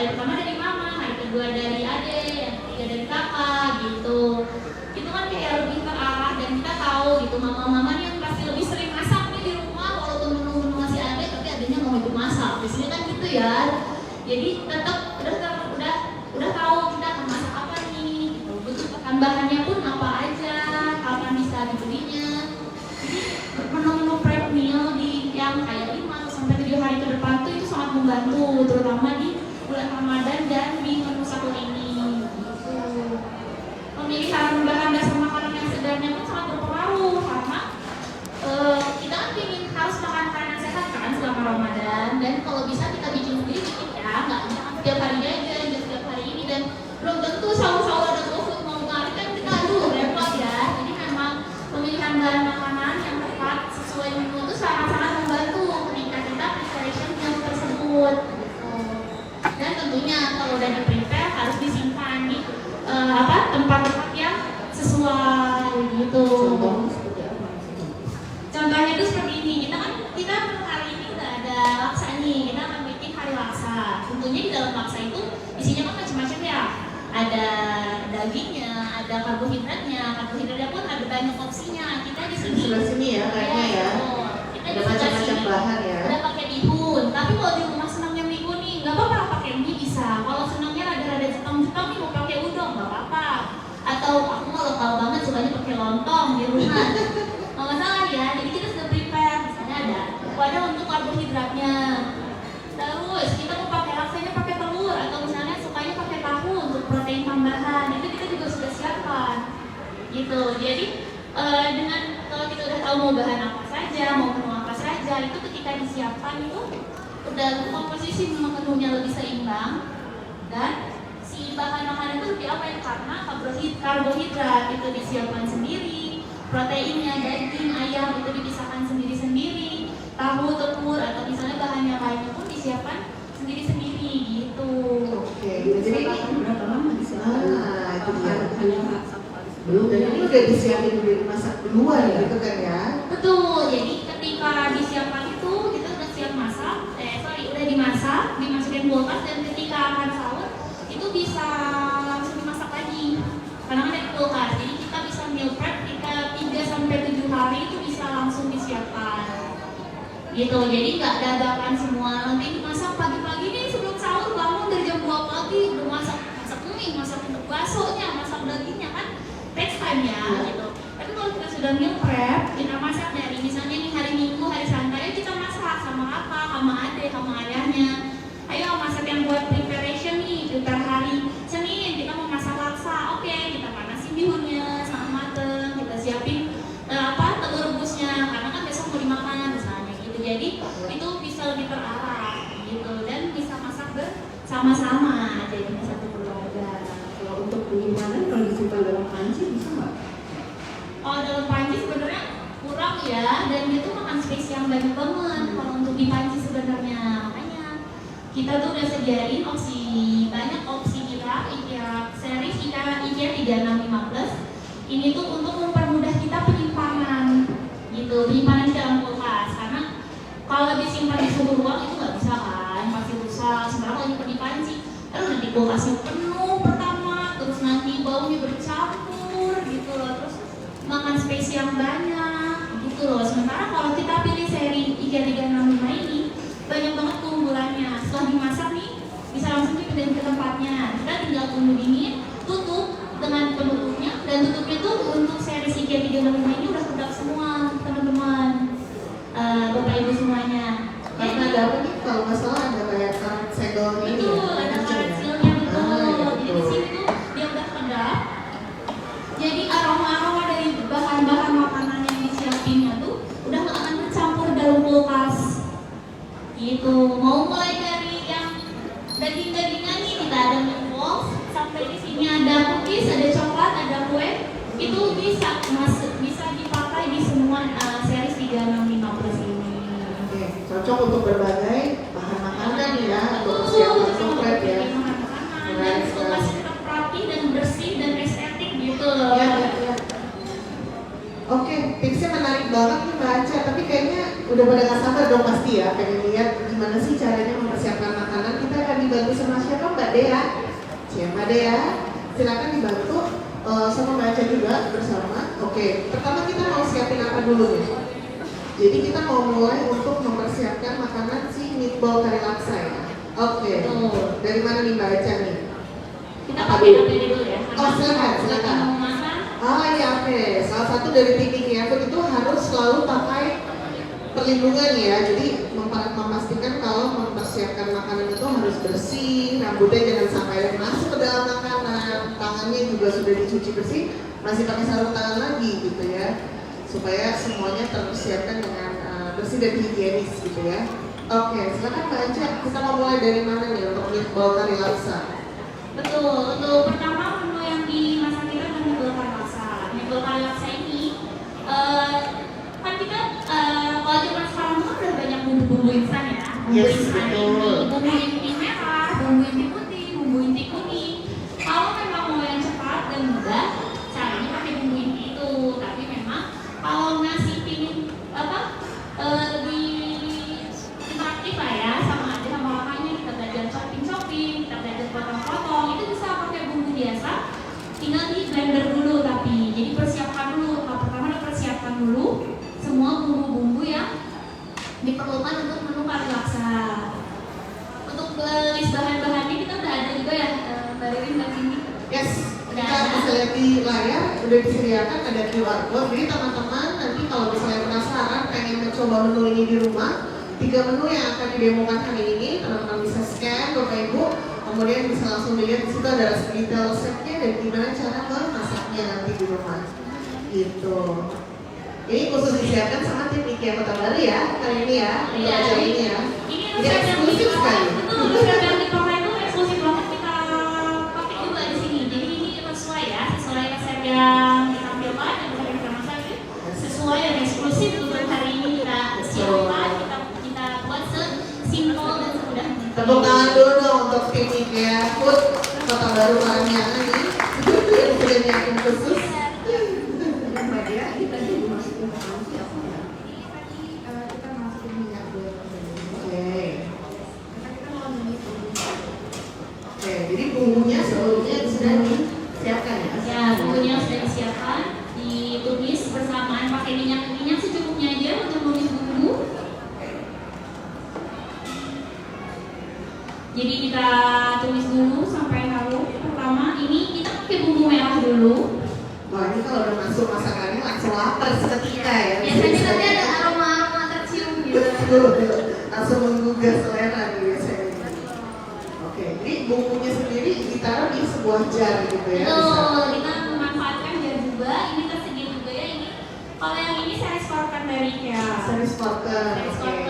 Hari pertama dari mama, hari kedua dari adik, yang ketiga dari kakak gitu. Itu kan kayak lebih terarah dan kita tahu gitu mama-mama nih yang pasti lebih sering masak nih di rumah, walaupun menu-menu masih ada tapi adanya mau ikut masak. Biasanya kan gitu ya. Jadi tetap udah tahu kita akan masak apa nih gitu. Butuh bahannya pun apa aja, kapan bisa dibelinya. Jadi menu-menu prep meal di yang kayak 5 sampai 7 hari ke depan tuh itu sangat membantu, terutama di bulan Ramadan dan di menu sahur ini gitu. Pemilihan bahan dasar makanan yang segarnya pun sangat berpengaruh karena kita kan ingin harus makan makanan yang sehat kan selama Ramadan, dan kalau bisa kita bikin sendiri ya, nggak setiap hari aja, nggak setiap hari ini, dan belum tentu sahur-sahur ada GoFood mau ngarit kan kita repot ya. Jadi memang pemilihan bahan makanan yang tepat sesuai menu itu sangat-sangat membantu ketika kita preparation meal tersebut gitu. Dan tentunya kalau udah di prepare harus disimpan di tempat-tempat yang sesuai gitu. Contohnya itu seperti ini, kita hari ini nggak ada laksa nih, kita akan bikin hari laksa. Tentunya di dalam laksa itu isinya kan macam-macam ya, ada dagingnya, ada karbohidratnya pun ada banyak opsinya. Kita di sini sebelah sini ya kayaknya ya, kita ada macam-macam bahan ya. Ada pakai bihun, tapi kalau di rumah senangnya bihun nih, nggak apa-apa pakai mie bisa. Kalau senangnya rada-rada jetong-jetong nih mau pakai udang nggak apa-apa. Atau aku mah lokal banget sukanya pakai lontong di rumah. Nggak masalah ya. Jadi kita sudah prepare, misalnya ada wadah untuk karbohidratnya. Terus kita mau pakai laksanya pakai telur, atau misalnya sukanya pakai tahu untuk protein tambahan. Itu kita juga sudah siapkan. Gitu. Jadi dengan kalau kita udah tahu mau bahan apa saja, mau menu apa saja, itu ketika disiapkan itu udah komposisi menunya lebih seimbang, dan si bahan makanan itu lebih apa ya, karena karbohidrat itu disiapkan sendiri, proteinnya daging, ayam itu dipisahkan sendiri-sendiri, tahu, telur, atau misalnya bahan yang lainnya pun disiapkan sendiri-sendiri gitu. Oke, jadi berapa lama disiapkan? Itu dia. Hanya masak Belum, dan ini udah disiapin, udah dimasak duluan gitu kan ya? Betul, jadi ketika disiapkan itu kita udah siap masak, udah dimasak, dimasukin kulkas, dan ketika akan sahur itu bisa langsung dimasak lagi karena kan ada kulkas. Jadi kita bisa meal prep ketika 3-7 hari itu bisa langsung disiapkan gitu. Jadi nggak dadakan semua, nanti dimasak pagi-pagi nih sebelum sahur, bangun dari jam 2 pagi udah masak mie, masak untuk baksonya, masak dagingnya, kan takes time ya gitu. Tapi kalau kita sudah meal prep, kita masak dari misalnya nih hari Minggu, hari santai, kita masak sama kakak, sama adik, sama ayahnya. Ayo masak yang buat preparation nih, prepare hari Senin kita mau masak laksa, oke, kita panasin bihunnya sama mateng, kita siapin telur rebusnya karena kan besok mau dimakan misalnya gitu. Jadi itu bisa lebih terarah gitu, dan bisa masak bersama-sama jadi satu keluarga. Kalau untuk penyimpanan, kalau disimpan dalam panci bisa nggak? Oh, dalam panci sebenarnya kurang ya, dan dia tuh makan space yang banyak banget kalau untuk di panci sebenarnya. Makanya kita tuh udah sediain banyak opsi kita IKEA series IKEA 365+. Ini tuh untuk mempermudah kita penyimpanan gitu, penyimpanan di dalam kulkas, karena kalau disimpan di suhu ruang itu nggak bisa kan, pasti rusak. Sementara kalau nyimpan di panci, terus nanti kulkasnya penuh pertama, terus nanti baunya bercampur gitu loh, terus makan space yang banyak gitu loh. Sementara kalau kita pilih seri IKEA 365 ini banyak banget keunggulannya. Setelah dimasak nih bisa langsung dipindahin ke tempatnya, kita tinggal tunggu dingin, tutup dengan penutupnya, dan tutupnya tuh untuk seri IKEA 365 ini udah kedap semua teman-teman, bapak ibu semuanya. Karena ada apa nih, kalau nggak salah ada kayak karet segel ini Betul, ya? ada karet sealnya betul. Jadi Gitu. di sini tuh dia udah kedap. Jadi aroma-aroma dari bahan-bahan makanan yang disiapinnya tuh udah nggak akan bercampur dalam kulkas. Gitu. Mau mulai dari yang daging-dagingan nih, kita ada meatballs, sampai di sini ada cookies, ada coklat, ada kue. Itu bisa dipakai di semua series 365+ ini. Oke, cocok untuk berbagai bahan makanan ya, untuk persiapan sopret ya. Dan masih tetap rapi dan bersih dan estetik gitu loh. Ya. Oke, tipsnya menarik banget nih Mbak Aca, tapi kayaknya udah pada nggak sabar dong pasti ya, pengen lihat gimana sih caranya mempersiapkan makanan. Kita akan dibagi dibantu sama siapa Mbak Dea? Siapa Dea? Silakan dibantu sama baca juga bersama. Oke, pertama kita mau siapin apa dulu nih? Jadi kita mau mulai untuk mempersiapkan makanan si meatball kari laksa ya. Oke, dari mana nih Mbak Eca nih? Kita pakai APD dulu ya. Oh silakan. Mau masak. Iya oke. Salah satu dari tekniknya itu harus selalu pakai perlindungan ya. Jadi memastikan kalau mempersiapkan makanan itu harus bersih, rambutnya jangan sampai masuk ke dalam makanan, tangannya juga sudah dicuci bersih, masih pakai sarung tangan lagi gitu ya, supaya semuanya terpersiapkan dengan bersih dan higienis gitu ya. Oke, silakan Mbak Anja, kita mau mulai dari mana nih untuk meatball kari laksa? Betul, untuk pertama menu yang dimasak kita adalah meatball kari laksa. Meatball kari laksa ini kan kita kalau zaman sekarang tuh udah banyak bumbu-bumbu instan ya. Bumbu Yes, instan betul. ini, bumbu inti merah, bumbu inti putih, bumbu inti kuning. Kalau memang mau yang cepat dan mudah, caranya pakai bumbu inti itu. Tapi memang kalau nasi pingin lebih interaktif lah ya, sama aja sama makanya kita belajar chopping, kita belajar potong-potong, itu bisa pakai bumbu biasa, tinggal di blender dulu. Tapi jadi persiapkan dulu, pertama dipersiapkan dulu semua bumbu-bumbu yang diperlukan untuk menu kari laksa. Untuk list bahan-bahannya kita udah ada juga ya, Mbak Ririn dan sini. Yes, Udah kita ada. bisa lihat di layar, udah disediakan ada QR code. Jadi teman-teman nanti kalau misalnya penasaran pengen mencoba menu ini di rumah, 3 menu yang akan didemokan hari ini, teman-teman bisa scan Bapak Ibu, kemudian bisa langsung lihat di situ ada detail resepnya dan gimana cara memasaknya nanti di rumah. Gitu. Ini khusus disiapkan sama tim Iki Kota Baru ya kali ini ya, untuk acara ini ya. Ini Ini resep yang eksklusif sekali. betul, resep yang dipakai itu eksklusif banget kita pakai juga di sini. Jadi ini sesuai ya, sesuai resep yang ditampilkan dan resep yang kita masak ini sesuai dan eksklusif untuk hari ini kita siapkan, kita buat sesimpel dan semudah mungkin. Tepuk tangan dulu dong untuk tim IKEA Food Kota Baru Parahyangan ini yang sudah nyiapin khusus. Dan Mbak Dea, ini tadi dimasukin ke panci apa ya? Kita masukin minyak dulu. Oke. Karena kita mau menyisir. Oke, jadi bumbunya sebelumnya sudah disiapkan ya? Ya, bumbunya sudah disiapkan, ditumis bersamaan pakai minyak secukupnya aja untuk menumis bumbu. Jadi kita tumis dulu sampai harum. Pertama ini kita pakai bumbu merah dulu. Wah ini kalau udah masuk masakannya langsung lapar seketika ya. Biasanya nanti ada aroma-aroma tercium gitu. Betul, langsung menggugah selera nih biasanya. Oke, jadi bumbunya sendiri ditaruh di sebuah jar gitu ya? Betul, kita memanfaatkan jar juga. Ini tersedia juga ya ini. Kalau yang ini series porkan dari IKEA. Series porker. Series Oke. porkan